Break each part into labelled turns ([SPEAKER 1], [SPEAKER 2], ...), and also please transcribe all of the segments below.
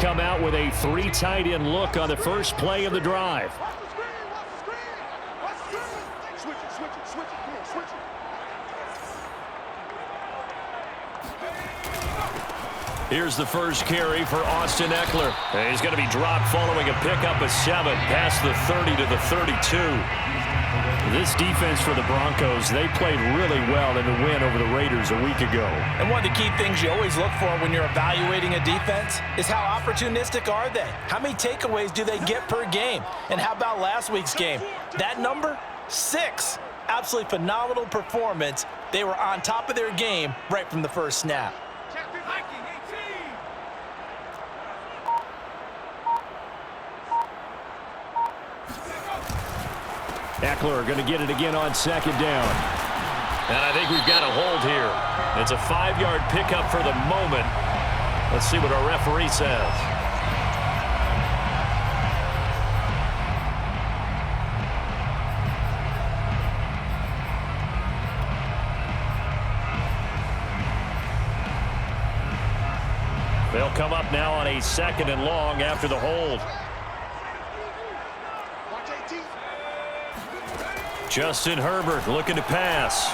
[SPEAKER 1] come out with a 3 tight end look on the first play of the drive. Here's the first carry for Austin Ekeler. And he's going to be dropped following a pickup of 7 past the 30 to the 32. This defense for the Broncos, they played really well in the win over the Raiders a week ago.
[SPEAKER 2] And one of the key things you always look for when you're evaluating a defense is how opportunistic are they? How many takeaways do they get per game? And how about last week's game? That number? 6. Absolutely phenomenal performance. They were on top of their game right from the first snap.
[SPEAKER 1] Ekeler going to get it again on second down. And I think we've got a hold here. It's a 5-yard pickup for the moment. Let's see what our referee says. They'll come up now on a 2nd and long after the hold. Justin Herbert looking to pass.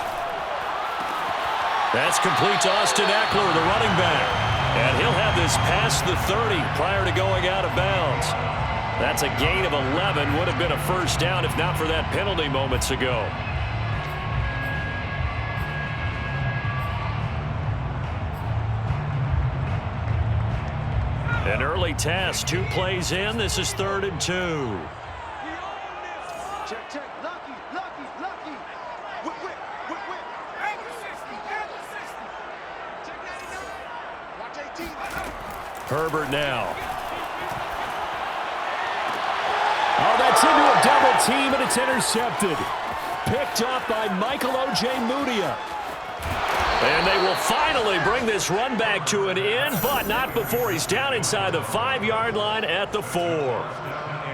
[SPEAKER 1] That's complete to Austin Ekeler, the running back. And he'll have this past the 30 prior to going out of bounds. That's a gain of 11. Would have been a first down if not for that penalty moments ago. An early test, 2 plays in. This is 3rd and 2.
[SPEAKER 3] Check, check. Lucky. Whip. Check 99. Watch 18.
[SPEAKER 1] Herbert now.
[SPEAKER 4] Oh, that's into a double team, and it's intercepted. Picked up by Michael O.J. Mudia.
[SPEAKER 1] And they will finally bring this run back to an end, but not before he's down inside the 5-yard line at the 4.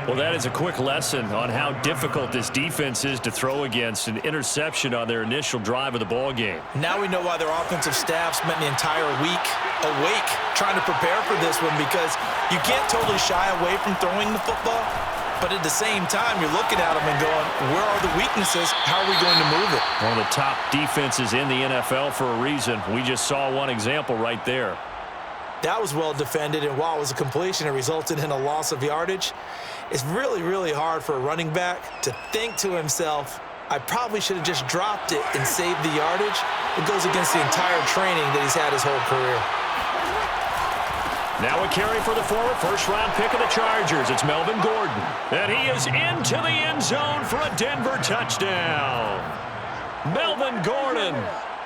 [SPEAKER 1] Well, that is a quick lesson on how difficult this defense is to throw against. An interception on their initial drive of the ball game.
[SPEAKER 2] Now we know why their offensive staff spent the entire week awake trying to prepare for this one, because you can't totally shy away from throwing the football, but at the same time you're looking at them and going, where are the weaknesses? How are we going to move it?
[SPEAKER 1] One of the top defenses in the NFL for a reason. We just saw one example right there.
[SPEAKER 2] That was well defended, and while it was a completion, it resulted in a loss of yardage. It's really hard for a running back to think to himself, I probably should have just dropped it and saved the yardage. It goes against the entire training that he's had his whole career.
[SPEAKER 1] Now a carry for the former first-round pick of the Chargers. It's Melvin Gordon. And he is into the end zone for a Denver touchdown. Melvin Gordon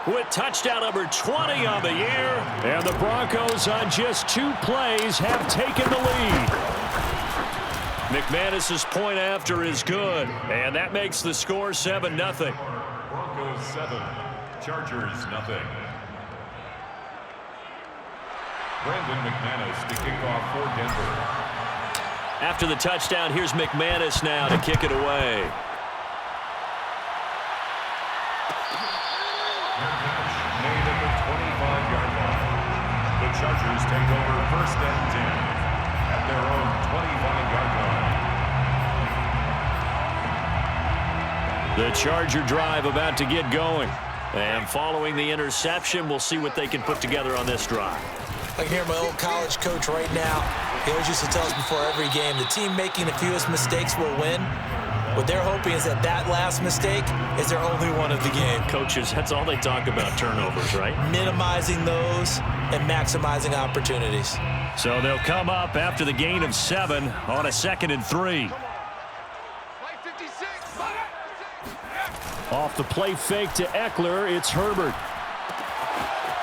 [SPEAKER 1] with touchdown number 20 on the year. And the Broncos on just 2 plays have taken the lead. McManus's point after is good, and that makes the score 7-0.
[SPEAKER 5] Broncos 7, Chargers 0. Brandon McManus to kick off for Denver.
[SPEAKER 1] After the touchdown, here's McManus now to kick it away.
[SPEAKER 5] Made at the 25-yard line. The Chargers take over 1st and 10 at their own 25-yard line.
[SPEAKER 1] The Charger drive about to get going. And following the interception, we'll see what they can put together on this drive.
[SPEAKER 2] I can hear my old college coach right now. He always used to tell us before every game, the team making the fewest mistakes will win. What they're hoping is that last mistake is their only one of the game.
[SPEAKER 1] Coaches, that's all they talk about, turnovers, right?
[SPEAKER 2] Minimizing those and maximizing opportunities.
[SPEAKER 1] So they'll come up after the gain of 7 on a 2nd and 3.
[SPEAKER 4] Off the play fake to Ekeler, it's Herbert.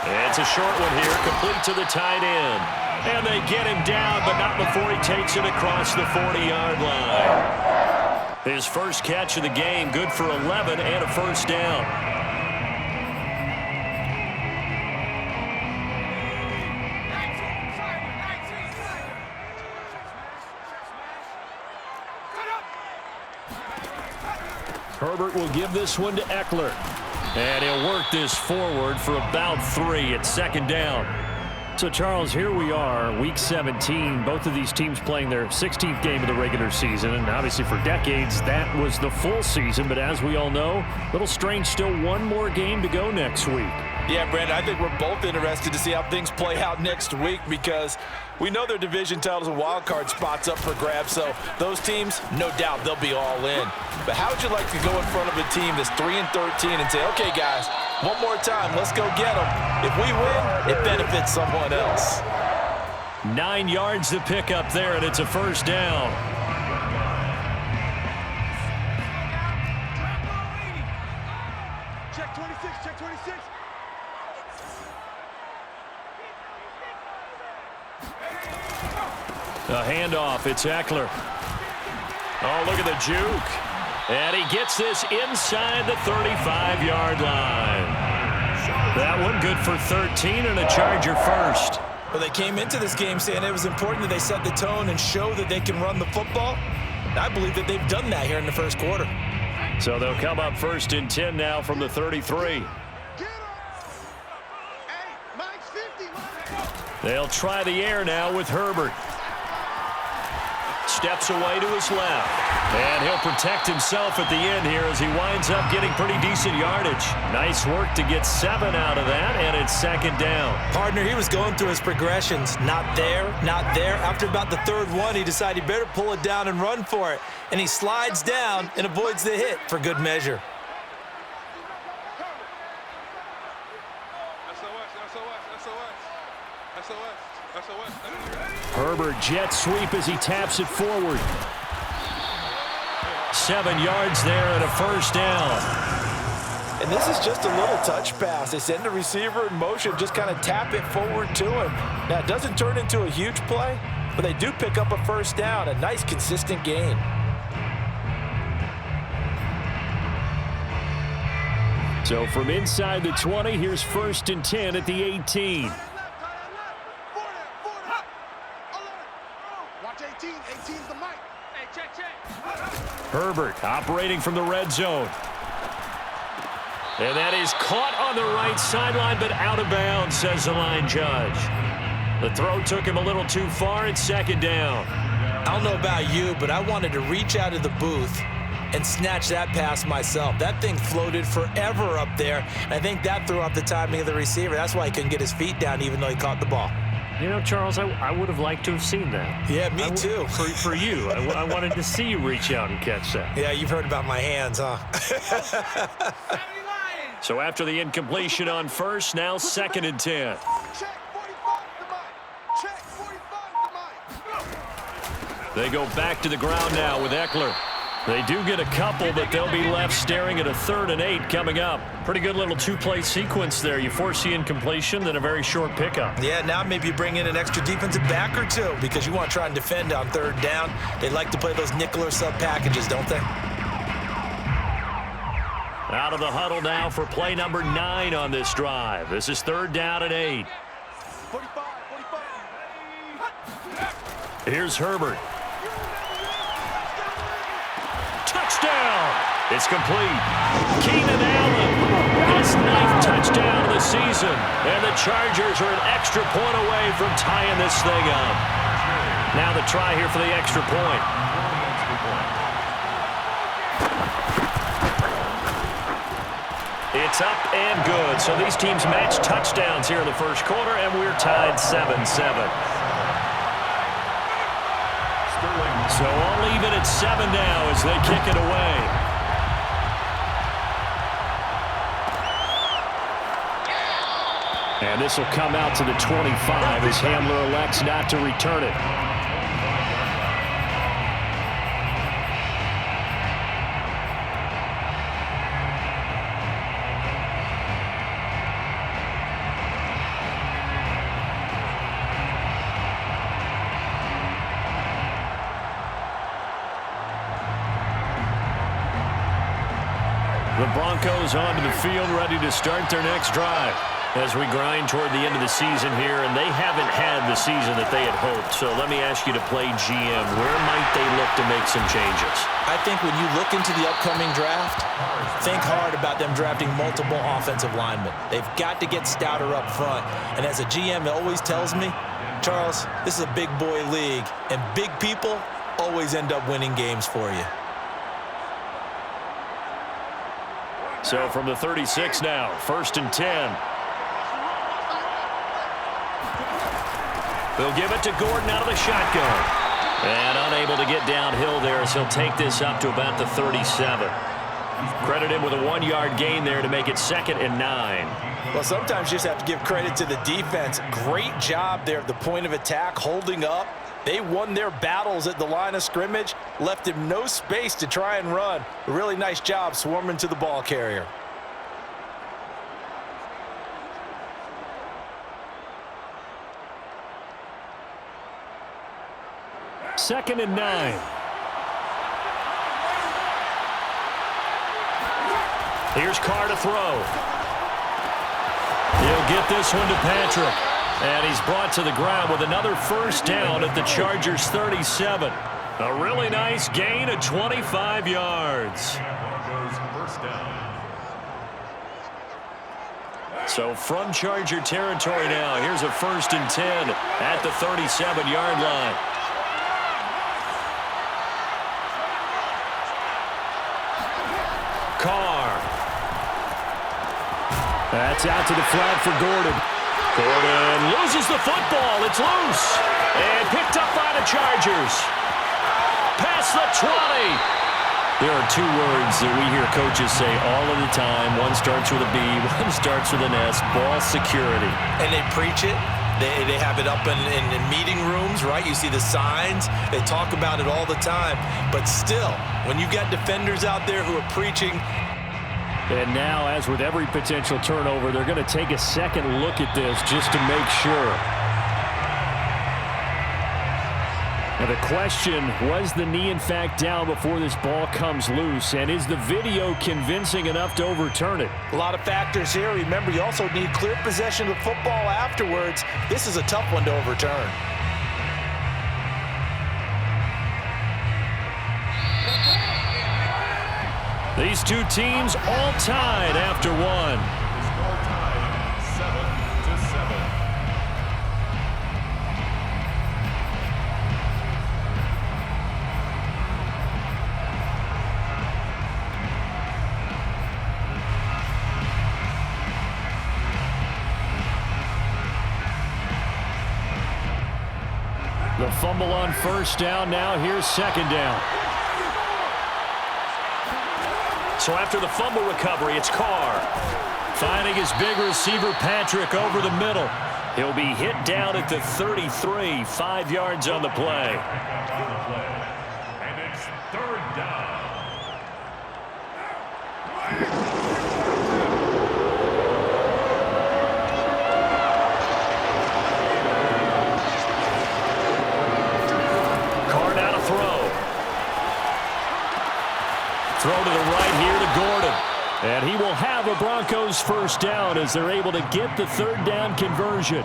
[SPEAKER 1] It's a short one here, complete to the tight end. And they get him down, but not before he takes it across the 40-yard line. His first catch of the game, good for 11 and a first down.
[SPEAKER 4] Herbert will give this one to Ekeler.
[SPEAKER 1] And he'll work this forward for about 3 at 2nd down.
[SPEAKER 4] So, Charles, here we are, Week 17. Both of these teams playing their 16th game of the regular season. And obviously for decades, that was the full season. But as we all know, a little strange, still one more game to go next week.
[SPEAKER 2] Yeah, Brandon, I think we're both interested to see how things play out next week because we know their division titles and wild card spots up for grabs. So those teams, no doubt, they'll be all in. But how would you like to go in front of a team that's 3-13 and say, okay, guys, one more time, let's go get them. If we win, it benefits someone else.
[SPEAKER 1] 9 yards to pick up there, and it's a first down.
[SPEAKER 3] Check 26, check 26.
[SPEAKER 1] A handoff, it's Eckler. Oh, look at the juke. And he gets this inside the 35-yard line. That one good for 13 and a Charger first.
[SPEAKER 2] Well, they came into this game saying it was important that they set the tone and show that they can run the football. And I believe that they've done that here in the first quarter.
[SPEAKER 1] So they'll come up 1st and 10 now from the 33. They'll try the air now with Herbert. Steps away to his left. And he'll protect himself at the end here as he winds up getting pretty decent yardage. Nice work to get 7 out of that, and it's 2nd down.
[SPEAKER 2] Partner, he was going through his progressions. Not there, not there. After about the 3rd one, he decided he better pull it down and run for it. And he slides down and avoids the hit for good measure.
[SPEAKER 4] Herbert jet sweep as he taps it forward.
[SPEAKER 1] 7 yards there and a first down.
[SPEAKER 2] And this is just a little touch pass. They send the receiver in motion, just kind of tap it forward to him. Now, it doesn't turn into a huge play, but they do pick up a first down, a nice, consistent gain.
[SPEAKER 4] So from inside the 20, here's 1st and 10 at the 18.
[SPEAKER 3] Watch 18. 18's the mic. Hey, check.
[SPEAKER 1] Herbert operating from the red zone. And that is caught on the right sideline, but out of bounds, says the line judge. The throw took him a little too far. It's 2nd down.
[SPEAKER 2] I don't know about you, but I wanted to reach out of the booth and snatch that pass myself. That thing floated forever up there. I think that threw off the timing of the receiver. That's why he couldn't get his feet down even though he caught the ball.
[SPEAKER 1] You know, Charles, I would have liked to have seen that.
[SPEAKER 2] Yeah, me too.
[SPEAKER 1] For you. I wanted to see you reach out and catch that.
[SPEAKER 2] Yeah, you've heard about my hands, huh?
[SPEAKER 1] So after the incompletion on 1st, now 2nd and 10.
[SPEAKER 3] Check 45 the mic. Check 45 the mic.
[SPEAKER 1] They go back to the ground now with Eckler. They do get a couple, but they'll be left staring at a 3rd and 8 coming up. Pretty good little 2-play sequence there. You force the incompletion, then a very short pickup.
[SPEAKER 2] Yeah, now maybe you bring in an extra defensive back or two because you want to try and defend on 3rd down. They like to play those nickel or sub packages, don't they?
[SPEAKER 1] Out of the huddle now for play number 9 on this drive. This is 3rd down and 8.
[SPEAKER 3] 45.
[SPEAKER 1] Here's Herbert. Touchdown! It's complete. Keenan Allen, his 9th touchdown of the season. And the Chargers are an extra point away from tying this thing up. Now the try here for the extra point. It's up and good. So these teams match touchdowns here in the first quarter, and we're tied 7-7. So all even at 7 now as they kick it away.
[SPEAKER 4] And this will come out to the 25 as Hamler elects not to return it.
[SPEAKER 1] The Broncos onto the field, ready to start their next drive. As we grind toward the end of the season here, and they haven't had the season that they had hoped. So let me ask you to play GM. Where might they look to make some changes?
[SPEAKER 2] I think when you look into the upcoming draft, think hard about them drafting multiple offensive linemen. They've got to get stouter up front. And as a GM, it always tells me, Charles, this is a big boy league, and big people always end up winning games for you.
[SPEAKER 1] So from the 36 now, 1st and 10. They'll give it to Gordon out of the shotgun. And unable to get downhill there as he'll take this up to about the 37. Credit him with a 1-yard gain there to make it 2nd and 9.
[SPEAKER 2] Well, sometimes you just have to give credit to the defense. Great job there at the point of attack, holding up. They won their battles at the line of scrimmage, left him no space to try and run. A really nice job swarming to the ball carrier.
[SPEAKER 4] 2nd and 9.
[SPEAKER 1] Here's Carr to throw. He'll get this one to Patrick. And he's brought to the ground with another first down at the Chargers' 37. A really nice gain of 25 yards. So from Charger territory now, here's a 1st and 10 at the 37-yard line. Carr.
[SPEAKER 4] That's out to the flat for Gordon.
[SPEAKER 1] Gordon loses the football. It's loose. And picked up by the Chargers. Past the 20. There are 2 words that we hear coaches say all of the time. One starts with a B, one starts with an S. Ball security.
[SPEAKER 2] And they preach it. They have it up in meeting rooms, right? You see the signs. They talk about it all the time. But still, when you've got defenders out there who are preaching.
[SPEAKER 4] And now, as with every potential turnover, they're going to take a second look at this just to make sure. Now the question, was the knee in fact down before this ball comes loose? And is the video convincing enough to overturn it?
[SPEAKER 2] A lot of factors here. Remember, you also need clear possession of the football afterwards. This is a tough one to overturn.
[SPEAKER 1] These 2 teams all tied after 1.
[SPEAKER 5] Score tied 7-7.
[SPEAKER 4] The fumble on first down. Now here's 2nd down.
[SPEAKER 1] So after the fumble recovery, it's Carr. Finding his big receiver, Patrick, over the middle. He'll be hit down at the 33, 5 yards on the play.
[SPEAKER 5] And it's 3rd down.
[SPEAKER 1] Carr now to throw. Throw to the right here to Gordon.
[SPEAKER 4] And he will have a Broncos first down as they're able to get the 3rd down conversion.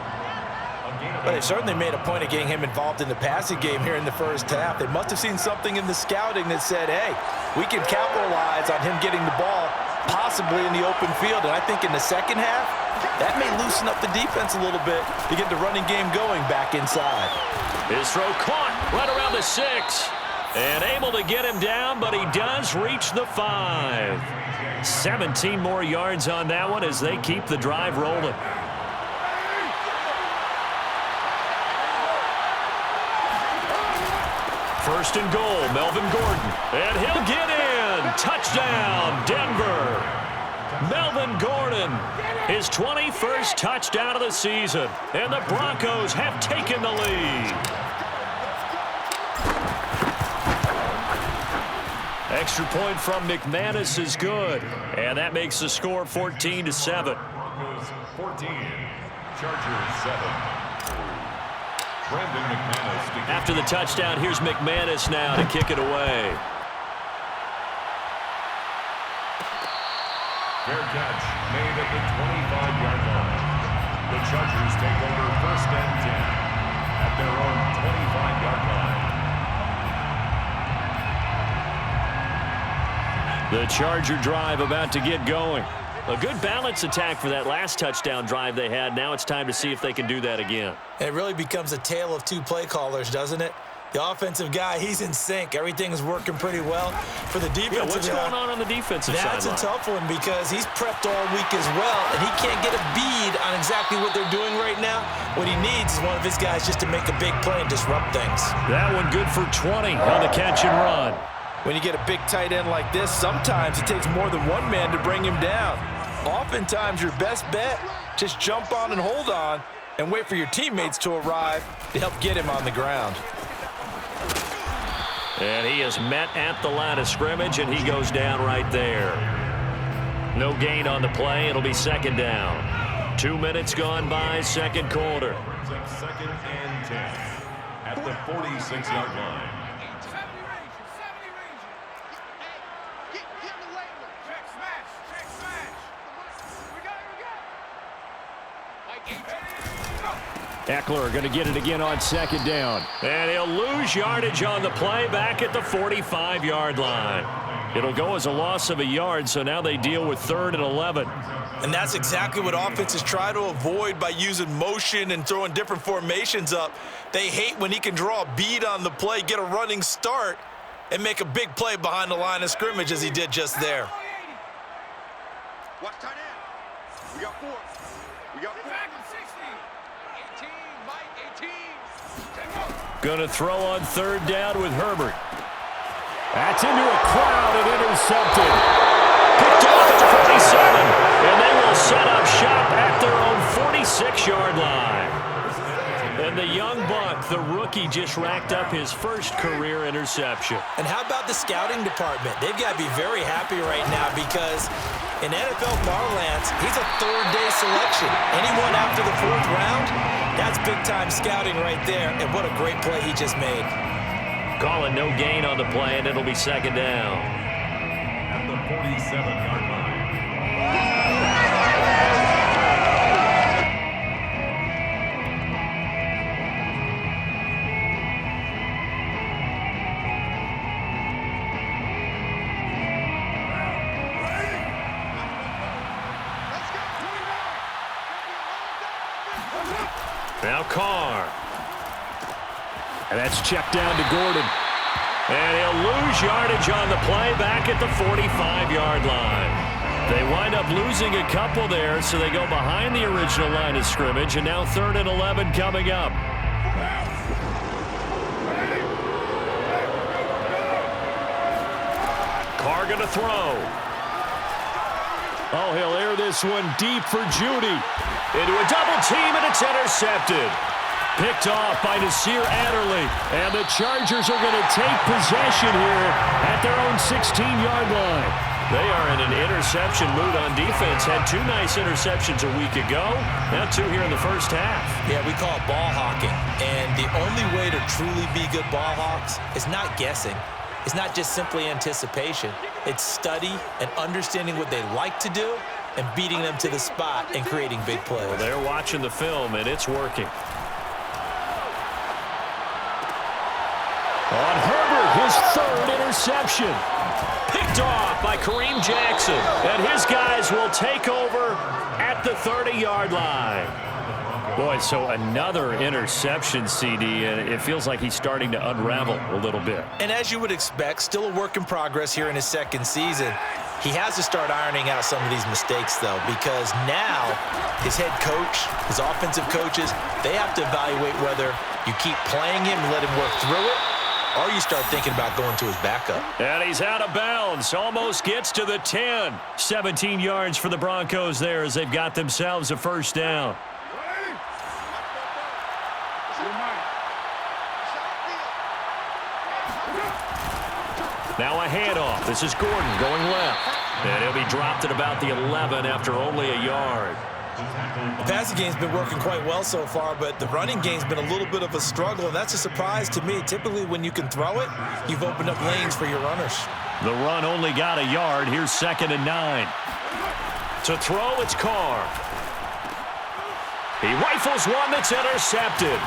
[SPEAKER 2] But they certainly made a point of getting him involved in the passing game here in the first half. They must have seen something in the scouting that said, hey, we can capitalize on him getting the ball possibly in the open field. And I think in the second half, that may loosen up the defense a little bit to get the running game going back inside.
[SPEAKER 1] His throw caught right around the 6. And able to get him down, but he does reach the 5. 17 more yards on that one as they keep the drive rolling. First and goal, Melvin Gordon. And he'll get in. Touchdown, Denver. Melvin Gordon, his 21st touchdown of the season. And the Broncos have taken the lead. Extra point from McManus is good. And that makes the score 14-7.
[SPEAKER 5] Broncos 14, Chargers 7. Brandon McManus.
[SPEAKER 1] After the touchdown, here's McManus now to kick it away.
[SPEAKER 5] Fair catch made at the 25-yard line. The Chargers take over first and 10 at their own 25-yard line.
[SPEAKER 1] The Charger drive about to get going. A good balance attack for that last touchdown drive they had. Now it's time to see if they can do that again.
[SPEAKER 2] It really becomes a tale of two play callers, doesn't it? The offensive guy, he's in sync. Everything's working pretty well. For the defensive
[SPEAKER 1] what's going on the defensive side?
[SPEAKER 2] That's a tough one because he's prepped all week as well, and he can't get a bead on exactly what they're doing right now. What he needs is one of his guys just to make a big play and disrupt things.
[SPEAKER 1] That one good for 20 on the catch and run.
[SPEAKER 2] When you get a big tight end like this, sometimes it takes more than one man to bring him down. Oftentimes, your best bet, just jump on and hold on and wait for your teammates to arrive to help get him on the ground.
[SPEAKER 1] And he is met at the line of scrimmage, and he goes down right there. No gain on the play. It'll be second down. 2 minutes gone by, second quarter.
[SPEAKER 5] Brings up second and 10 at the 46-yard line.
[SPEAKER 4] Eckler going to get it again on second down.
[SPEAKER 1] And he'll lose yardage on the play back at the 45-yard line. It'll go as a loss of a yard, so now they deal with 3rd and 11.
[SPEAKER 2] And that's exactly what offenses try to avoid by using motion and throwing different formations up. They hate when he can draw a bead on the play, get a running start, and make a big play behind the line of scrimmage as he did just there.
[SPEAKER 3] Watch tight end. We got 4. We got 4. 18, Mike, 18.
[SPEAKER 1] Going to throw on 3rd down with Herbert. That's into a crowd and intercepted. Picked off at the 47. And they will set up shop at their own 46-yard line. And the young buck, the rookie, just racked up his first career interception.
[SPEAKER 2] And how about the scouting department? They've got to be very happy right now because in NFL parlance, he's a 3rd-day selection. Anyone after the 4th round, that's big-time scouting right there. And what a great play he just made.
[SPEAKER 1] Calling no gain on the play, and it'll be second down.
[SPEAKER 5] At the 47-yard line.
[SPEAKER 1] Now Carr.
[SPEAKER 4] And that's checked down to Gordon.
[SPEAKER 1] And he'll lose yardage on the play back at the 45-yard line. They wind up losing a couple there, so they go behind the original line of scrimmage, and now 3rd and 11 coming up. Carr going to throw.
[SPEAKER 4] Oh, he'll air this one deep for Judy.
[SPEAKER 1] Into a double team, and it's intercepted.
[SPEAKER 4] Picked off by Nasir Adderley. And the Chargers are going to take possession here at their own 16-yard line.
[SPEAKER 1] They are in an interception mood on defense. Had 2 nice interceptions a week ago. Now 2 here in the first half.
[SPEAKER 2] Yeah, we call it ball hawking. And the only way to truly be good ball hawks is not guessing. It's not just simply anticipation. It's study and understanding what they like to do and beating them to the spot and creating big plays.
[SPEAKER 1] Well, they're watching the film, and it's working.
[SPEAKER 4] On Herbert, his 3rd interception.
[SPEAKER 1] Picked off by Kareem Jackson. And his guys will take over at the 30-yard line.
[SPEAKER 4] Boy, so another interception, CD, and it feels like he's starting to unravel a little bit.
[SPEAKER 2] And as you would expect, still a work in progress here in his 2nd season. He has to start ironing out some of these mistakes, though, because now his head coach, his offensive coaches, they have to evaluate whether you keep playing him and let him work through it, or you start thinking about going to his backup.
[SPEAKER 1] And he's out of bounds. Almost gets to the 10. 17 yards for the Broncos there as they've got themselves a first down. Now a handoff. This is Gordon going left. And he'll be dropped at about the 11 after only a yard.
[SPEAKER 2] The passing game's been working quite well so far, but the running game's been a little bit of a struggle, and that's a surprise to me. Typically, when you can throw it, you've opened up lanes for your runners.
[SPEAKER 1] The run only got a yard. Here's 2nd and 9. To throw, it's Carr. He rifles one that's intercepted.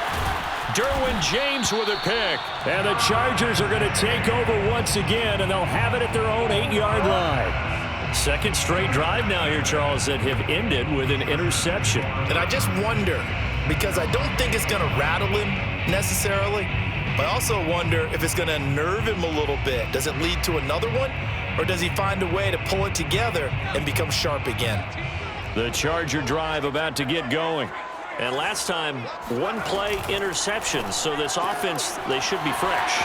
[SPEAKER 1] Derwin James with a pick.
[SPEAKER 4] And the Chargers are going to take over once again, and they'll have it at their own 8-yard line.
[SPEAKER 1] Second straight drive now here, Charles, that have ended with an interception.
[SPEAKER 2] And I just wonder, because I don't think it's going to rattle him necessarily, but I also wonder if it's going to nerve him a little bit. Does it lead to another one, or does he find a way to pull it together and become sharp again?
[SPEAKER 1] The Charger drive about to get going. And last time, one-play interceptions, so this offense, they should be fresh.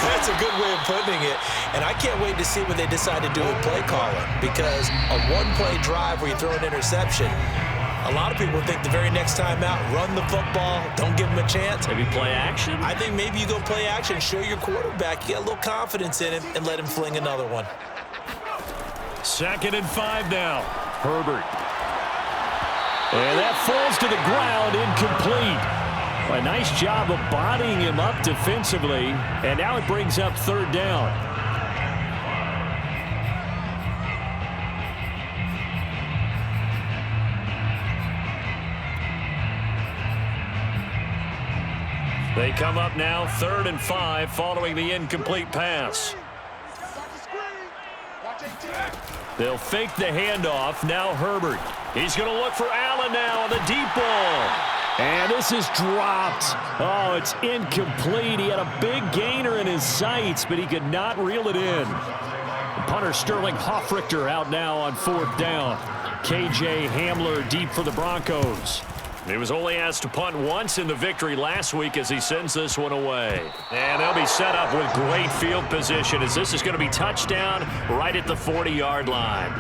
[SPEAKER 2] That's a good way of putting it. And I can't wait to see what they decide to do with play calling, because a one-play drive where you throw an interception, a lot of people think the very next time out, run the football, don't give him a chance.
[SPEAKER 1] Maybe play action?
[SPEAKER 2] I think maybe you go play action, show your quarterback, you got a little confidence in him, and let him fling another one.
[SPEAKER 1] 2nd and 5 now. Herbert.
[SPEAKER 4] And that falls to the ground, incomplete. A nice job of bodying him up defensively, and now it brings up 3rd down.
[SPEAKER 1] They come up now 3rd and 5 following the incomplete pass. They'll fake the handoff. Now Herbert. He's going to look for Allen now on the deep ball.
[SPEAKER 4] And this is dropped. Oh, it's incomplete. He had a big gainer in his sights, but he could not reel it in. Punter Sterling Hoffrichter out now on 4th down. KJ Hamler deep for the Broncos.
[SPEAKER 1] He was only asked to punt once in the victory last week as he sends this one away. And they'll be set up with great field position as this is going to be touchdown right at the 40-yard line.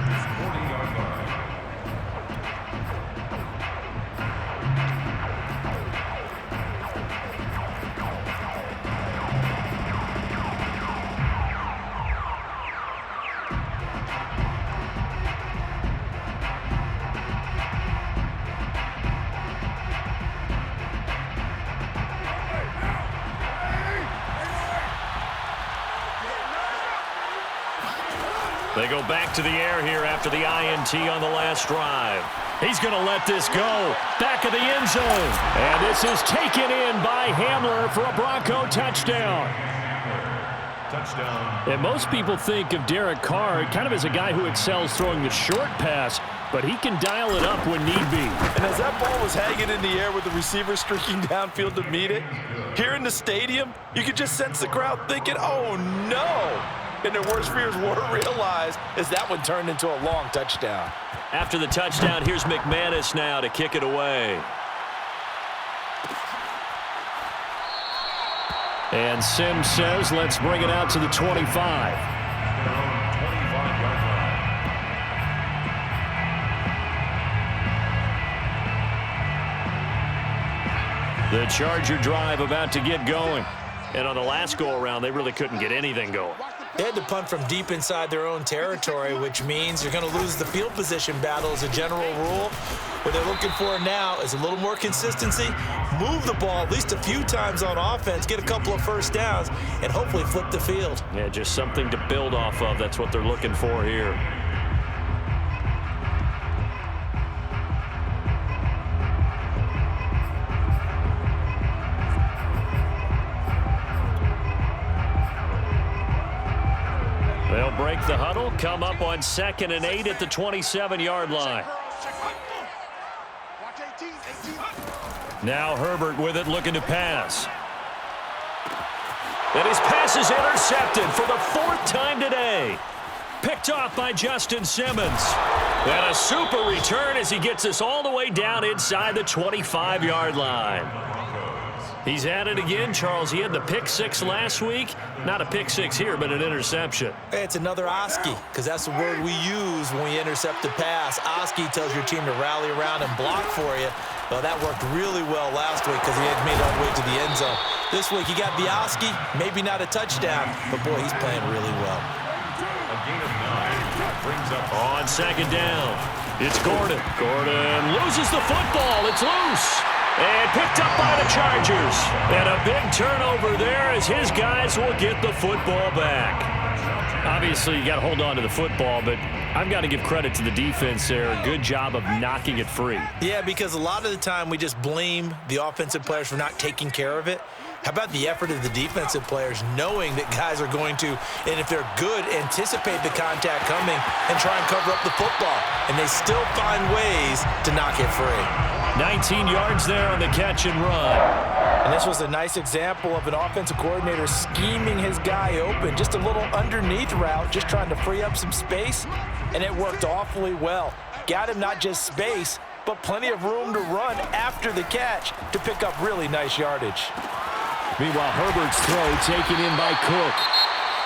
[SPEAKER 1] They go back to the air here after the INT on the last drive. He's going to let this go. Back of the end zone.
[SPEAKER 4] And this is taken in by Hamler for a Bronco touchdown.
[SPEAKER 5] Touchdown.
[SPEAKER 4] And most people think of Derek Carr kind of as a guy who excels throwing the short pass, but he can dial it up when need be.
[SPEAKER 2] And as that ball was hanging in the air with the receiver streaking downfield to meet it, here in the stadium, you could just sense the crowd thinking, oh, no. And their worst fears were realized as that one turned into a long touchdown.
[SPEAKER 1] After the touchdown, here's McManus now to kick it away.
[SPEAKER 4] And Sims says, let's bring it out to the 25.
[SPEAKER 1] The Charger drive about to get going. And on the last go-around, they really couldn't get anything going.
[SPEAKER 2] They had to punt from deep inside their own territory, which means you're going to lose the field position battle as a general rule. What they're looking for now is a little more consistency, move the ball at least a few times on offense, get a couple of first downs, and hopefully flip the field.
[SPEAKER 1] Yeah, just something to build off of. That's what they're looking for here. They'll break the huddle, come up on 2nd and 8 at the 27-yard line. Now Herbert with it, looking to pass. And his pass is intercepted for the 4th time today. Picked off by Justin Simmons. And a super return as he gets us all the way down inside the 25-yard line. He's at it again, Charles. He had the pick 6 last week. Not a pick 6 here, but an interception.
[SPEAKER 2] It's another Oski, because that's the word we use when we intercept a pass. Oski tells your team to rally around and block for you. Well, that worked really well last week because he had made it all the way to the end zone. This week, he got the Oski, maybe not a touchdown, but boy, he's playing really well.
[SPEAKER 5] A gain of 9 brings up
[SPEAKER 1] on 2nd down. It's Gordon. Gordon loses the football. It's loose. And picked up by the Chargers. And a big turnover there as his guys will get the football back.
[SPEAKER 4] Obviously, you got to hold on to the football, but I've got to give credit to the defense there. Good job of knocking it free.
[SPEAKER 2] Yeah, because a lot of the time we just blame the offensive players for not taking care of it. How about the effort of the defensive players knowing that guys are going to, and if they're good, anticipate the contact coming and try and cover up the football. And they still find ways to knock it free.
[SPEAKER 4] 19 yards there on the catch and run.
[SPEAKER 2] And this was a nice example of an offensive coordinator scheming his guy open. Just a little underneath route, just trying to free up some space, and it worked awfully well. Got him not just space, but plenty of room to run after the catch to pick up really nice yardage.
[SPEAKER 4] Meanwhile, Herbert's throw taken in by Cook.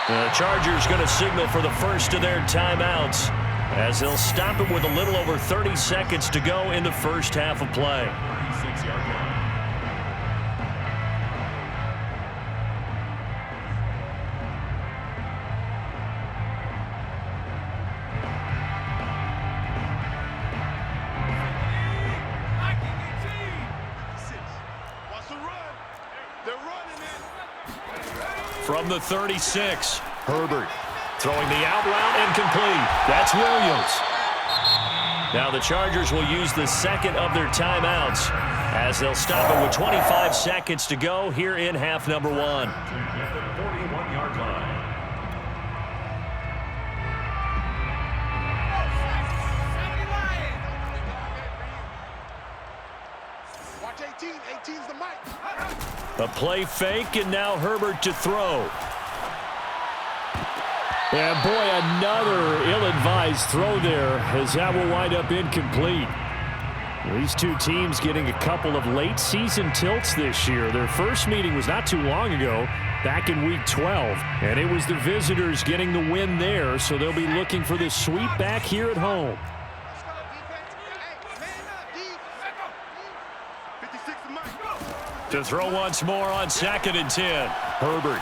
[SPEAKER 1] The Chargers going to signal for the first of their timeouts as they'll stop it with a little over 30 seconds to go in the first half of play.
[SPEAKER 5] 36-yard line.
[SPEAKER 1] From the 36, Herbert throwing the out route incomplete. That's Williams. Now the Chargers will use the second of their timeouts as they'll stop it with 25 seconds to go here in half number one.
[SPEAKER 5] At the 41-yard line.
[SPEAKER 3] Watch 18. 18's the mic.
[SPEAKER 1] A play fake, and now Herbert to throw.
[SPEAKER 4] And boy, another ill-advised throw there as that will wind up incomplete. These two teams getting a couple of late season tilts this year. Their first meeting was not too long ago, back in week 12. And it was the visitors getting the win there, so they'll be looking for the sweep back here at home.
[SPEAKER 1] To throw once more on 2nd and 10. Herbert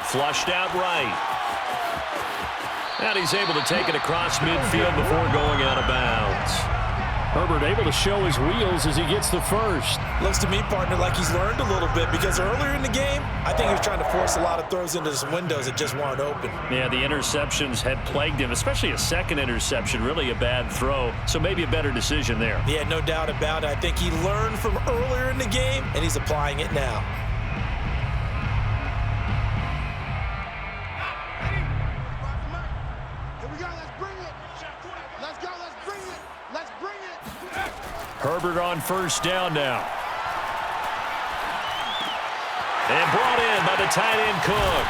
[SPEAKER 1] flushed out right. And he's able to take it across midfield before going out of bounds.
[SPEAKER 4] Herbert able to show his wheels as he gets the first.
[SPEAKER 2] Looks to me, partner, like he's learned a little bit because earlier in the game, I think he was trying to force a lot of throws into some windows that just weren't open.
[SPEAKER 1] Yeah, the interceptions had plagued him, especially a second interception, really a bad throw. So maybe a better decision there.
[SPEAKER 2] Yeah, no doubt about it. I think he learned from earlier in the game, and he's applying it now.
[SPEAKER 3] Here we go. Let's bring it. Let's go. Let's bring it. Let's bring it.
[SPEAKER 1] Herbert on first down now. And brought in by the tight end Cook.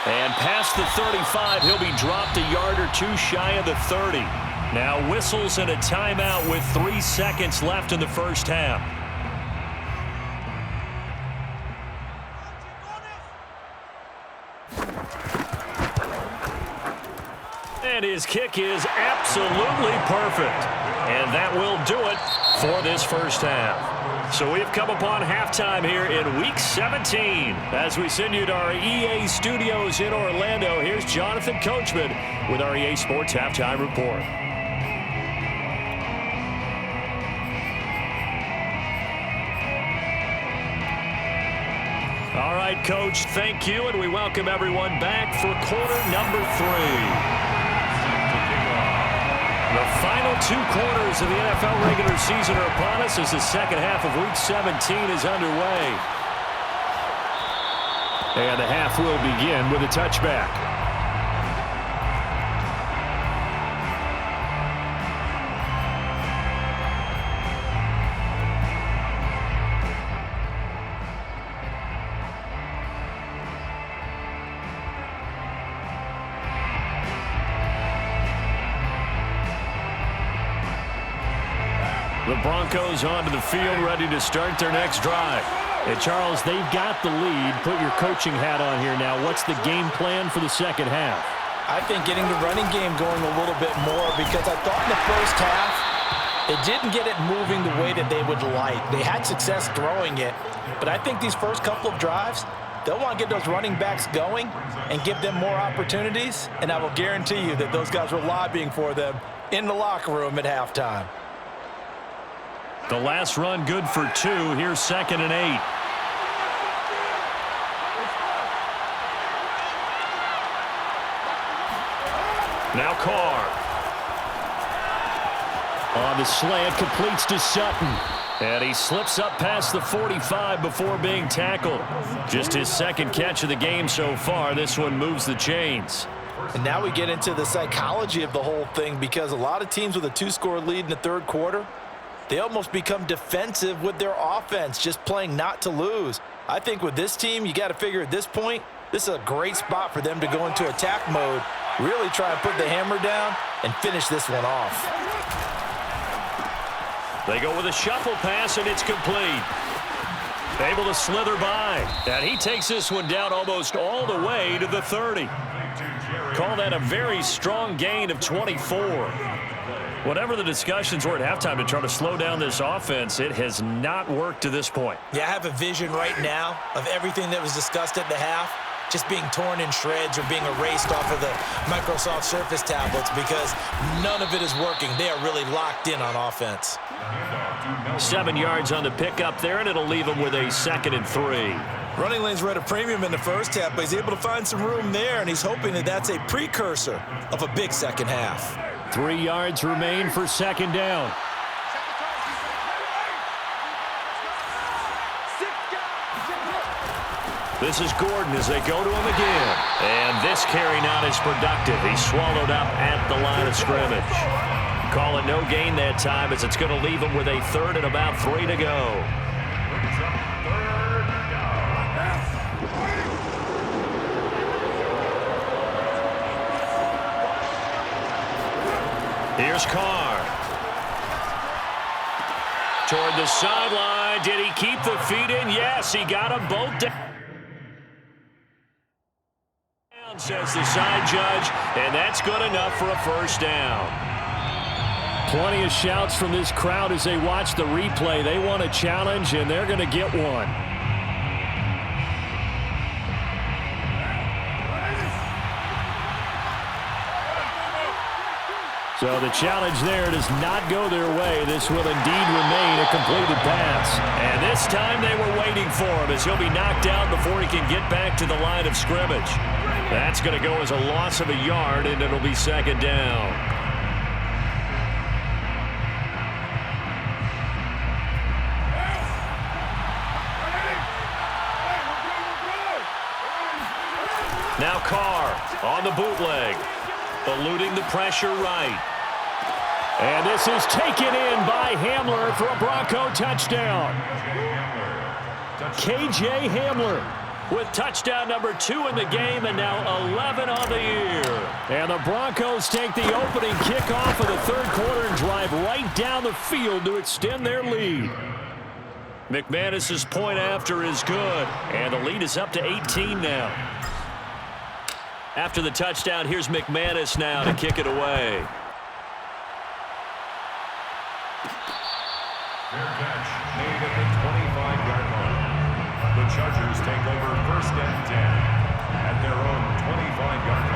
[SPEAKER 1] And past the 35, he'll be dropped a yard or two shy of the 30. Now whistles and a timeout with 3 seconds left in the first half. And his kick is absolutely perfect. And that will do it for this first half. So we've come upon halftime here in Week 17. As we send you to our EA studios in Orlando, here's Jonathan Coachman with our EA Sports Halftime Report. All right, Coach, thank you, and we welcome everyone back for quarter number 3. The final 2 quarters of the NFL regular season are upon us as the second half of Week 17 is underway. And the half will begin with a touchback. The Broncos onto the field, ready to start their next drive. And Charles, they've got the lead. Put your coaching hat on here now. What's the game plan for the second half?
[SPEAKER 2] I think getting the running game going a little bit more because I thought in the first half, it didn't get it moving the way that they would like. They had success throwing it, but I think these first couple of drives, they'll want to get those running backs going and give them more opportunities, and I will guarantee you that those guys were lobbying for them in the locker room at halftime.
[SPEAKER 1] The last run good for 2. Here's 2nd and 8. Now Carr.
[SPEAKER 4] On the slant, completes to Sutton. And he slips up past the 45 before being tackled. Just his second catch of the game so far. This one moves the chains.
[SPEAKER 2] And now we get into the psychology of the whole thing, because a lot of teams with a 2-score lead in the third quarter, they almost become defensive with their offense, just playing not to lose. I think with this team, you got to figure at this point, this is a great spot for them to go into attack mode, really try and put the hammer down and finish this one off.
[SPEAKER 1] They go with a shuffle pass, and it's complete. Able to slither by. And he takes this one down almost all the way to the 30. Call that a very strong gain of 24. Whatever the discussions were at halftime to try to slow down this offense, it has not worked to this point.
[SPEAKER 2] Yeah, I have a vision right now of everything that was discussed at the half just being torn in shreds or being erased off of the Microsoft Surface tablets, because none of it is working. They are really locked in on offense.
[SPEAKER 1] 7 yards on the pickup there, and it'll leave him with a 2nd and 3.
[SPEAKER 2] Running lanes were at a premium in the first half, but he's able to find some room there, and he's hoping that that's a precursor of a big second half.
[SPEAKER 4] 3 yards remain for second down.
[SPEAKER 1] This is Gordon as they go to him again. And this carry not as productive. He's swallowed up at the line of scrimmage. Call it no gain that time, as it's going to leave him with a 3rd and about 3 to go. Here's Carr. Toward the sideline. Did he keep the feet in? Yes, he got them both down, says the side judge, and that's good enough for a first down.
[SPEAKER 4] Plenty of shouts from this crowd as they watch the replay. They want a challenge, and they're going to get one. So the challenge there does not go their way. This will indeed remain a completed pass.
[SPEAKER 1] And this time they were waiting for him, as he'll be knocked out before he can get back to the line of scrimmage. That's going to go as a loss of a yard, and it'll be second down. Now Carr on the bootleg, eluding the pressure right.
[SPEAKER 4] And this is taken in by Hamler for a Bronco touchdown. KJ Hamler with touchdown number 2 in the game, and now 11 on the year. And the Broncos take the opening kickoff of the third quarter and drive right down the field to extend their lead.
[SPEAKER 1] McManus's point after is good, and the lead is up to 18 now. After the touchdown, here's McManus now to kick it away.
[SPEAKER 5] Fair catch made at the 25-yard line. The Chargers take over 1st and 10 at their own 25-yard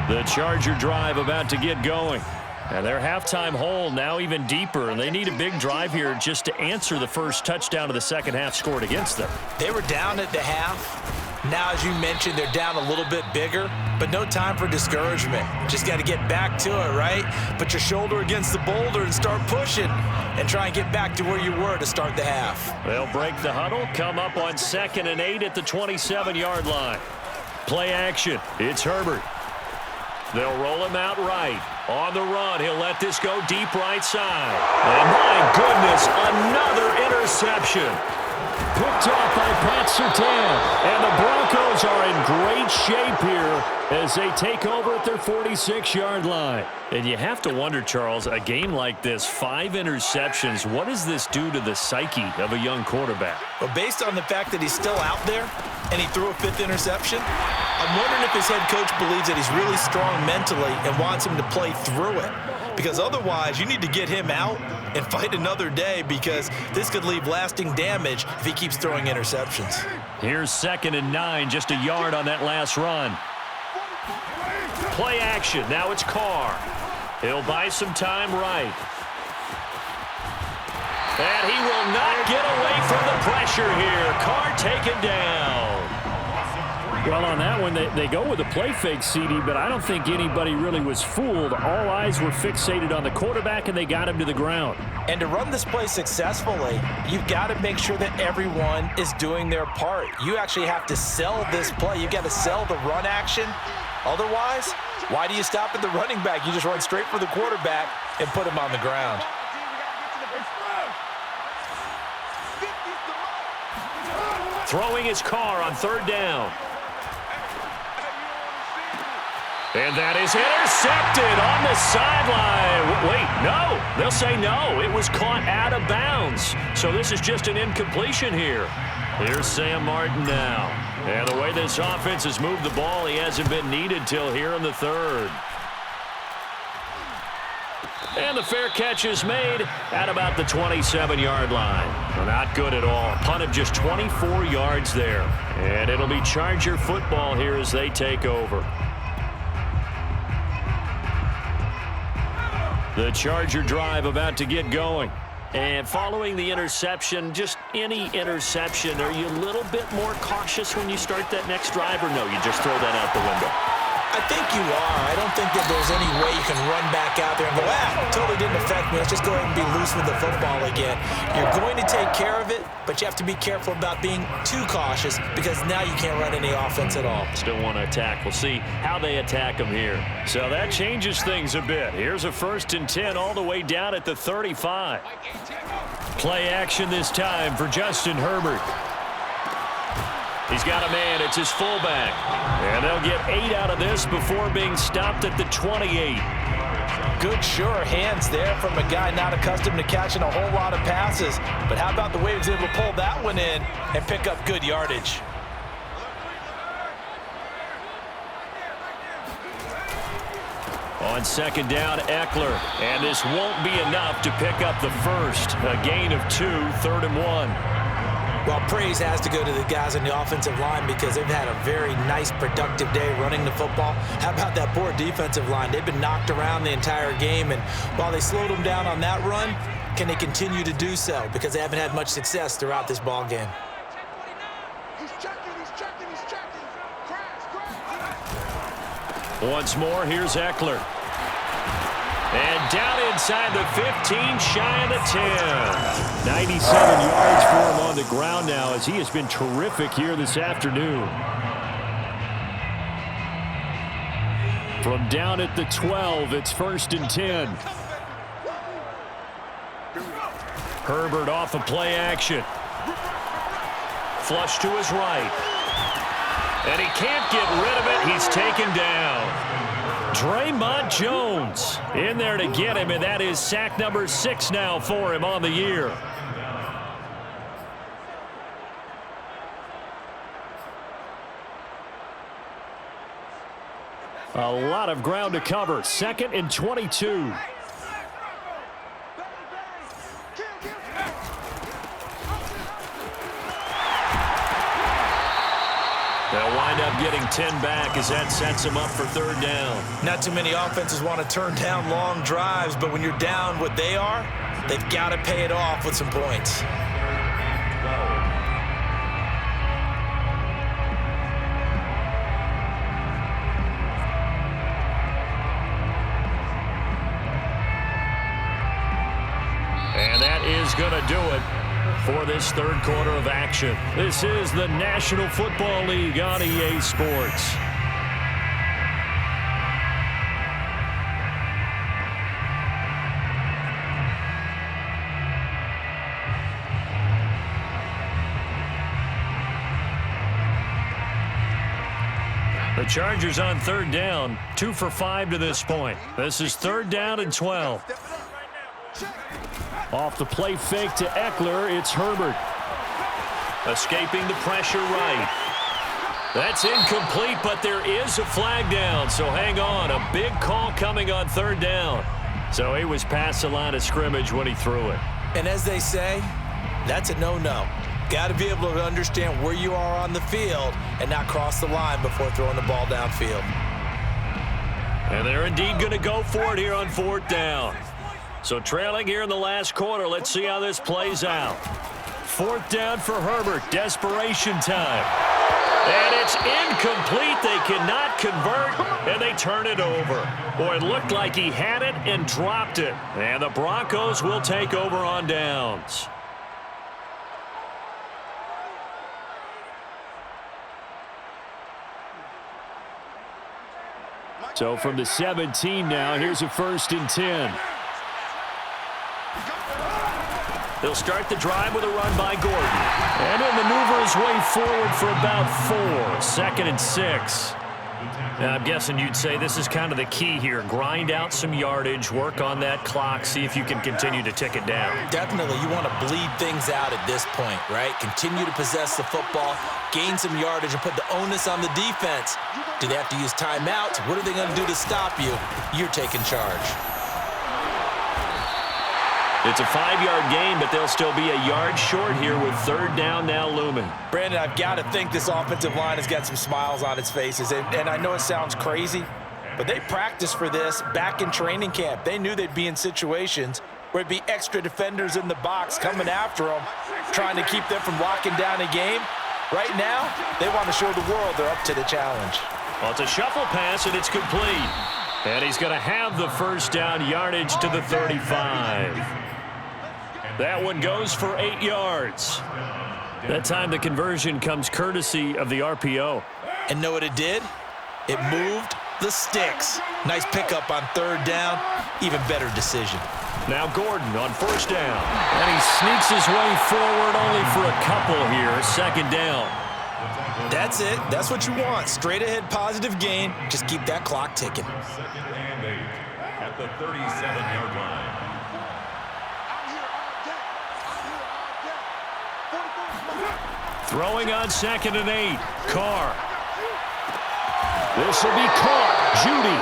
[SPEAKER 5] line.
[SPEAKER 1] The Charger drive about to get going. And their halftime hole now even deeper, and they need a big drive here just to answer the first touchdown of the second half scored against them.
[SPEAKER 2] They were down at the half. Now, as you mentioned, they're down a little bit bigger, but no time for discouragement. Just got to get back to it, right? Put your shoulder against the boulder and start pushing and try and get back to where you were to start the half.
[SPEAKER 1] They'll break the huddle, come up on 2nd and 8 at the 27-yard line. Play action. It's Herbert. They'll roll him out right. On the run, he'll let this go deep right side. And my goodness, another interception.
[SPEAKER 4] Picked off by Pat Surtain. And the Broncos are in great shape here as they take over at their 46-yard line.
[SPEAKER 1] And you have to wonder, Charles, a game like this, 5 interceptions, what does this do to the psyche of a young quarterback?
[SPEAKER 2] Well, based on the fact that he's still out there and he threw a 5th interception, I'm wondering if his head coach believes that he's really strong mentally and wants him to play through it. Because otherwise, you need to get him out and fight another day, because this could leave lasting damage if he keeps throwing interceptions.
[SPEAKER 1] Here's 2nd and 9, just a yard on that last run. Play action. Now it's Carr. He'll buy some time right. And he will not get away from the pressure here. Carr taken down.
[SPEAKER 4] Well, on that one, they go with a play fake, CD, but I don't think anybody really was fooled. All eyes were fixated on the quarterback, and they got him to the ground.
[SPEAKER 2] And to run this play successfully, you've got to make sure that everyone is doing their part. You actually have to sell this play. You've got to sell the run action. Otherwise, why do you stop at the running back? You just run straight for the quarterback and put him on the ground.
[SPEAKER 1] Throwing his car on third down. And that is intercepted on the sideline. Wait, no. They'll say no. It was caught out of bounds. So this is just an incompletion here. Here's Sam Martin now. And the way this offense has moved the ball, he hasn't been needed till here in the third. And the fair catch is made at about the 27-yard line. Well, not good at all. Punt of just 24 yards there. And it'll be Charger football here as they take over. The Charger drive about to get going. And following the interception, just any interception, are you a little bit more cautious when you start that next drive, or no, you just throw that out the window?
[SPEAKER 2] I think you are. I don't think that there's any way you can run back out there and go, totally didn't affect me. Let's just go ahead and be loose with the football again. You're going to take care of it, but you have to be careful about being too cautious because now you can't run any offense at all.
[SPEAKER 1] Still want to attack. We'll see how they attack them here. So that changes things a bit. Here's a 1st and 10 all the way down at the 35. Play action this time for Justin Herbert. He's got a man. It's his fullback. And they'll get 8 out of this before being stopped at the 28.
[SPEAKER 2] Good, sure hands there from a guy not accustomed to catching a whole lot of passes. But how about the way he was able to pull that one in and pick up good yardage?
[SPEAKER 1] On 2nd down, Eckler. And this won't be enough to pick up the first. A gain of 2, 3rd and 1.
[SPEAKER 2] Well, praise has to go to the guys on the offensive line because they've had a very nice, productive day running the football. How about that poor defensive line? They've been knocked around the entire game, and while they slowed them down on that run, can they continue to do so? Because they haven't had much success throughout this ball game.
[SPEAKER 3] He's checking.
[SPEAKER 1] Once more, here's Eckler. And down inside the 15, shy of the 10. 97 yards for him on the ground now as he has been terrific here this afternoon. From down at the 12, it's 1st and 10. Herbert off of play action. Flush to his right. And he can't get rid of it. He's taken down. Draymond Jones in there to get him, and that is sack number 6 now for him on the year. A lot of ground to cover. 2nd and 22. They'll wind up getting 10 back as that sets them up for 3rd down.
[SPEAKER 2] Not too many offenses want to turn down long drives, but when you're down what they are, they've got to pay it off with some points.
[SPEAKER 1] And that is going to do it for this 3rd quarter of action. This is the National Football League on EA Sports. The Chargers on 3rd down, 2 for 5 to this point. This is 3rd down and 12. Off the play fake to Eckler, it's Herbert. Escaping the pressure right. That's incomplete, but there is a flag down, so hang on. A big call coming on 3rd down. So he was past the line of scrimmage when he threw it.
[SPEAKER 2] And as they say, that's a no-no. Got to be able to understand where you are on the field and not cross the line before throwing the ball downfield.
[SPEAKER 1] And they're indeed going to go for it here on 4th down. So trailing here in the last quarter, let's see how this plays out. 4th down for Herbert, desperation time. And it's incomplete. They cannot convert, and they turn it over. Boy, it looked like he had it and dropped it. And the Broncos will take over on downs.
[SPEAKER 4] So from the 17 now, here's a 1st and 10.
[SPEAKER 1] They'll start the drive with a run by Gordon. And he'll maneuver his way forward for about 4. 2nd and 6.
[SPEAKER 4] Now, I'm guessing you'd say this is kind of the key here. Grind out some yardage, work on that clock, see if you can continue to tick it down.
[SPEAKER 2] Definitely, you want to bleed things out at this point, right? Continue to possess the football, gain some yardage, and put the onus on the defense. Do they have to use timeouts? What are they going to do to stop you? You're taking charge.
[SPEAKER 1] It's a 5-yard gain, but they'll still be a yard short here with 3rd down now looming.
[SPEAKER 2] Brandon, I've got to think this offensive line has got some smiles on its faces. And I know it sounds crazy, but they practiced for this back in training camp. They knew they'd be in situations where it'd be extra defenders in the box coming after them, trying to keep them from locking down a game. Right now, they want to show the world they're up to the challenge.
[SPEAKER 1] Well, it's a shuffle pass, and it's complete. And he's going to have the 1st down yardage to the 35. That one goes for 8 yards. That time the conversion comes courtesy of the RPO.
[SPEAKER 2] And know what it did? It moved the sticks. Nice pickup on 3rd down. Even better decision.
[SPEAKER 1] Now Gordon on 1st down.
[SPEAKER 4] And he sneaks his way forward only for a couple here. 2nd down.
[SPEAKER 2] That's it. That's what you want. Straight ahead positive gain. Just keep that clock ticking.
[SPEAKER 5] 2nd and 8 at the 37-yard line.
[SPEAKER 1] Throwing on 2nd and 8. Carr. This will be caught. Judy.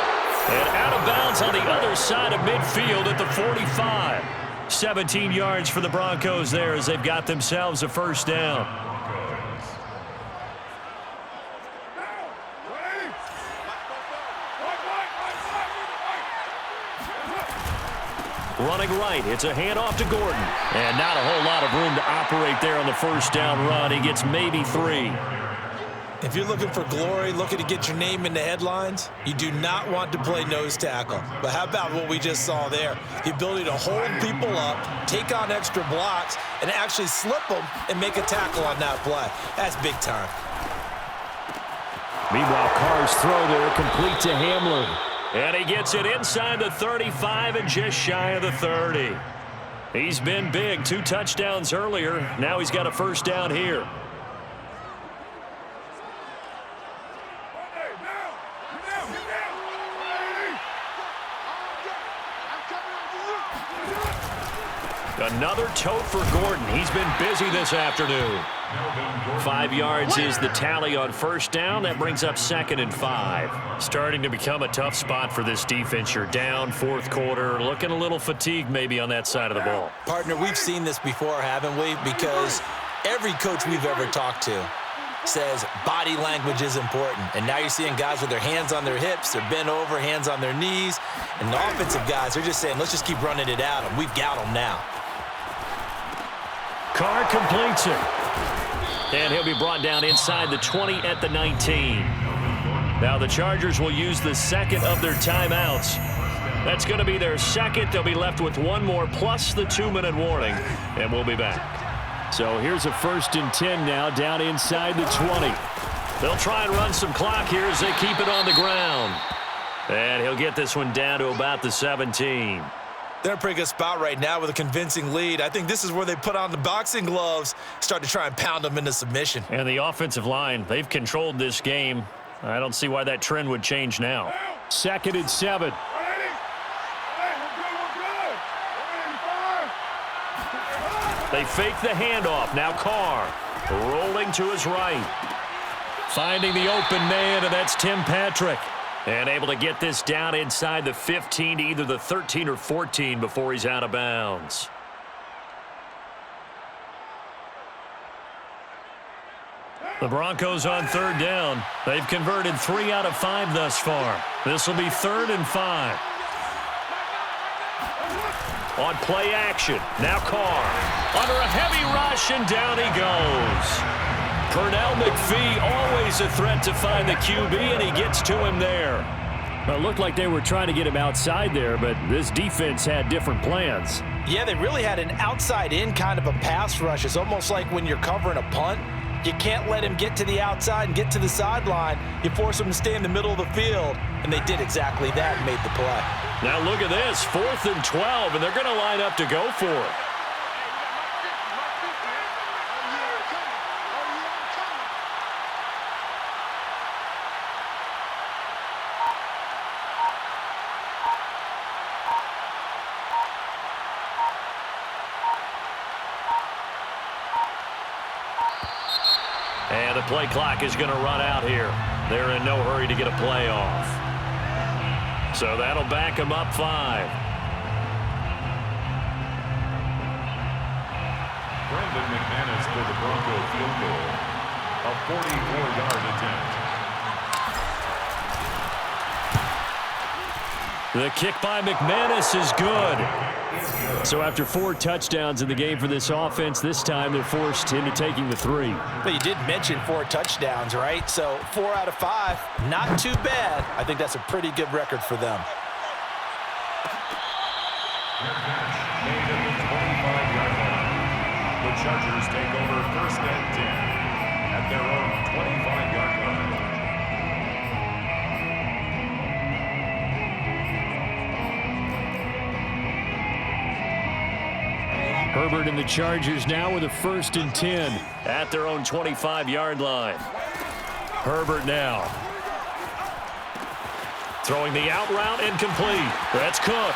[SPEAKER 1] And out of bounds on the other side of midfield at the 45. 17 yards for the Broncos there as they've got themselves a 1st down. Running right, it's a handoff to Gordon. And not a whole lot of room to operate there on the 1st down run. He gets maybe 3.
[SPEAKER 2] If you're looking for glory, looking to get your name in the headlines, you do not want to play nose tackle. But how about what we just saw there? The ability to hold people up, take on extra blocks, and actually slip them and make a tackle on that play. That's big time.
[SPEAKER 4] Meanwhile, Carr's throw there complete to Hamler.
[SPEAKER 1] And he gets it inside the 35 and just shy of the 30. He's been big. 2 touchdowns earlier. Now he's got a 1st down here. Another tote for Gordon. He's been busy this afternoon. 5 yards is the tally on 1st down. That brings up 2nd and 5.
[SPEAKER 4] Starting to become a tough spot for this defense. You're down 4th quarter. Looking a little fatigued maybe on that side of the ball.
[SPEAKER 2] Partner, we've seen this before, haven't we? Because every coach we've ever talked to says body language is important. And now you're seeing guys with their hands on their hips, they're bent over, hands on their knees. And the offensive guys, they're just saying, let's just keep running it out, and we've got them now.
[SPEAKER 1] Carr completes it. And he'll be brought down inside the 20 at the 19. Now the Chargers will use the 2nd of their timeouts. That's going to be their 2nd. They'll be left with 1 more plus the 2-minute warning. And we'll be back.
[SPEAKER 4] So here's a 1st and 10 now down inside the 20.
[SPEAKER 1] They'll try and run some clock here as they keep it on the ground. And he'll get this one down to about the 17.
[SPEAKER 2] They're in a pretty good spot right now with a convincing lead. I think this is where they put on the boxing gloves, start to try and pound them into submission.
[SPEAKER 4] And the offensive line, they've controlled this game. I don't see why that trend would change now. 2nd and 7.
[SPEAKER 1] They fake the handoff. Now Carr rolling to his right. Finding the open man, and that's Tim Patrick. And able to get this down inside the 15 to either the 13 or 14 before he's out of bounds. The Broncos on 3rd down. They've converted 3 out of 5 thus far. This will be 3rd and 5. On play action. Now Carr. Under a heavy rush, and down he goes. Pernell McPhee, always a threat to find the QB, and he gets to him there.
[SPEAKER 4] Well, it looked like they were trying to get him outside there, but this defense had different plans.
[SPEAKER 2] Yeah, they really had an outside-in kind of a pass rush. It's almost like when you're covering a punt. You can't let him get to the outside and get to the sideline. You force him to stay in the middle of the field, and they did exactly that and made the play.
[SPEAKER 1] Now look at this, 4th and 12, and they're going to line up to go for it. And the play clock is going to run out here. They're in no hurry to get a play off. So that'll back them up 5.
[SPEAKER 5] Brandon McManus for the Bronco field goal. A 44-yard attempt.
[SPEAKER 1] The kick by McManus is good.
[SPEAKER 4] So after 4 touchdowns in the game for this offense, this time they're forced into taking the 3.
[SPEAKER 2] But you did mention 4 touchdowns, right? So 4 out of 5, not too bad. I think that's a pretty good record for them.
[SPEAKER 5] Made at the 25-yard line. The Chargers take over 1st and 10 at their own 25-yard line.
[SPEAKER 4] Herbert and the Chargers now with a 1st and 10
[SPEAKER 1] at their own 25-yard line. Herbert now. Throwing the out route incomplete. That's Cook.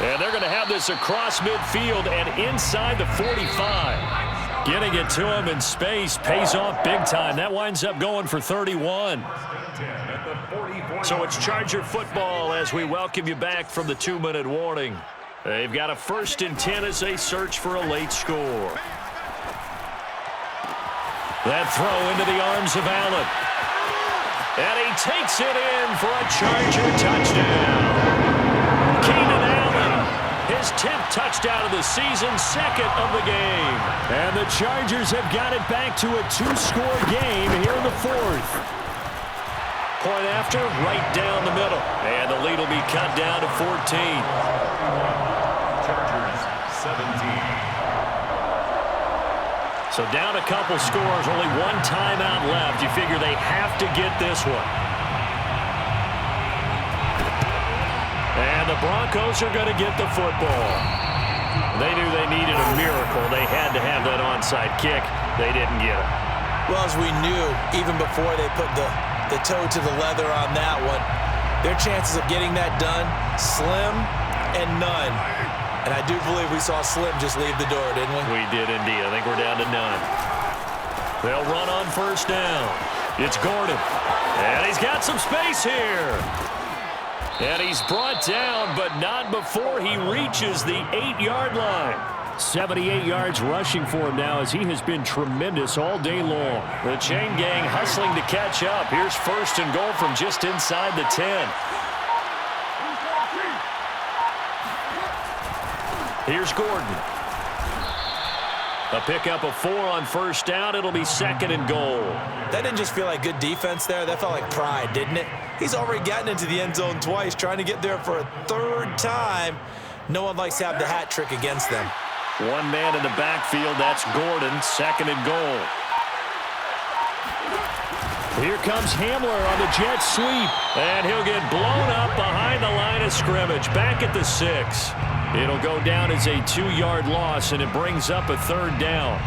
[SPEAKER 1] And they're going to have this across midfield and inside the 45. Getting it to him in space pays off big time. That winds up going for 31. So it's Charger football as we welcome you back from the 2-minute warning. They've got a 1st and 10 as they search for a late score. That throw into the arms of Allen. And he takes it in for a Charger touchdown. Keenan Allen, his 10th touchdown of the season, 2nd of the game.
[SPEAKER 4] And the Chargers have got it back to a 2-score game here in the 4th.
[SPEAKER 1] Point after, right down the middle. And the lead will be cut down to 14.
[SPEAKER 5] Chargers 17.
[SPEAKER 1] So down a couple scores, only 1 timeout left. You figure they have to get this one. And the Broncos are going to get the football. They knew they needed a miracle. They had to have that onside kick. They didn't get it.
[SPEAKER 2] Well, as we knew, even before they put the toe to the leather on that one, their chances of getting that done, slim and none. And I do believe we saw Slim just leave the door, didn't we?
[SPEAKER 1] We did indeed. I think we're down to none. They'll run on 1st down. It's Gordon. And he's got some space here. And he's brought down, but not before he reaches the 8-yard line.
[SPEAKER 4] 78 yards rushing for him now as he has been tremendous all day long.
[SPEAKER 1] The chain gang hustling to catch up. Here's 1st and goal from just inside the 10. Here's Gordon. A pickup of 4 on 1st down. It'll be 2nd and goal.
[SPEAKER 2] That didn't just feel like good defense there. That felt like pride, didn't it? He's already gotten into the end zone twice, trying to get there for a 3rd time. No one likes to have the hat trick against them.
[SPEAKER 1] 1 man in the backfield. That's Gordon. 2nd and goal.
[SPEAKER 4] Here comes Hamler on the jet sweep.
[SPEAKER 1] And he'll get blown up behind the line of scrimmage. Back at the 6. It'll go down as a 2-yard loss, and it brings up a 3rd down.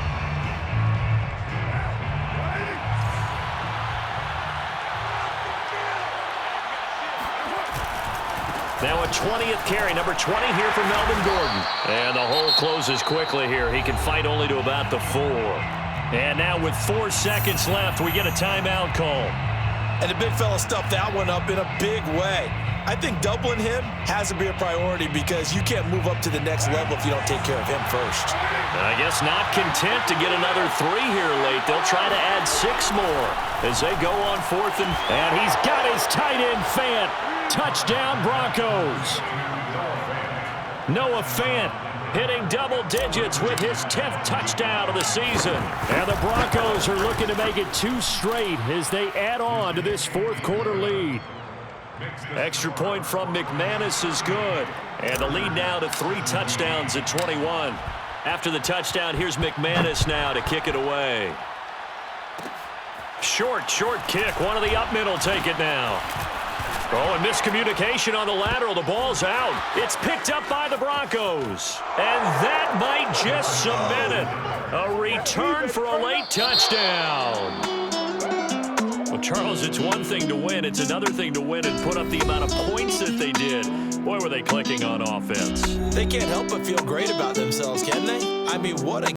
[SPEAKER 1] Now a 20th carry, number 20 here for Melvin Gordon. And the hole closes quickly here. He can fight only to about the 4. And now with 4 seconds left, we get a timeout call.
[SPEAKER 2] And the big fella stuffed that one up in a big way. I think doubling him has to be a priority because you can't move up to the next level if you don't take care of him first.
[SPEAKER 1] I guess not content to get another 3 here late. They'll try to add 6 more as they go on 4th and he's got his tight end Fant. Touchdown Broncos. Noah Fant hitting double digits with his 10th touchdown of the season. And the Broncos are looking to make it 2 straight as they add on to this fourth quarter lead. Extra point from McManus is good. And the lead now to 3 touchdowns at 21. After the touchdown, here's McManus now to kick it away. Short kick. One of the up middle take it now. Oh, and miscommunication on the lateral. The ball's out. It's picked up by the Broncos. And that might just cement it. A return for a late touchdown. Well, Charles, it's one thing to win. It's another thing to win and put up the amount of points that they did. Boy, were they clicking on offense.
[SPEAKER 2] They can't help but feel great about themselves, can they? I mean, what a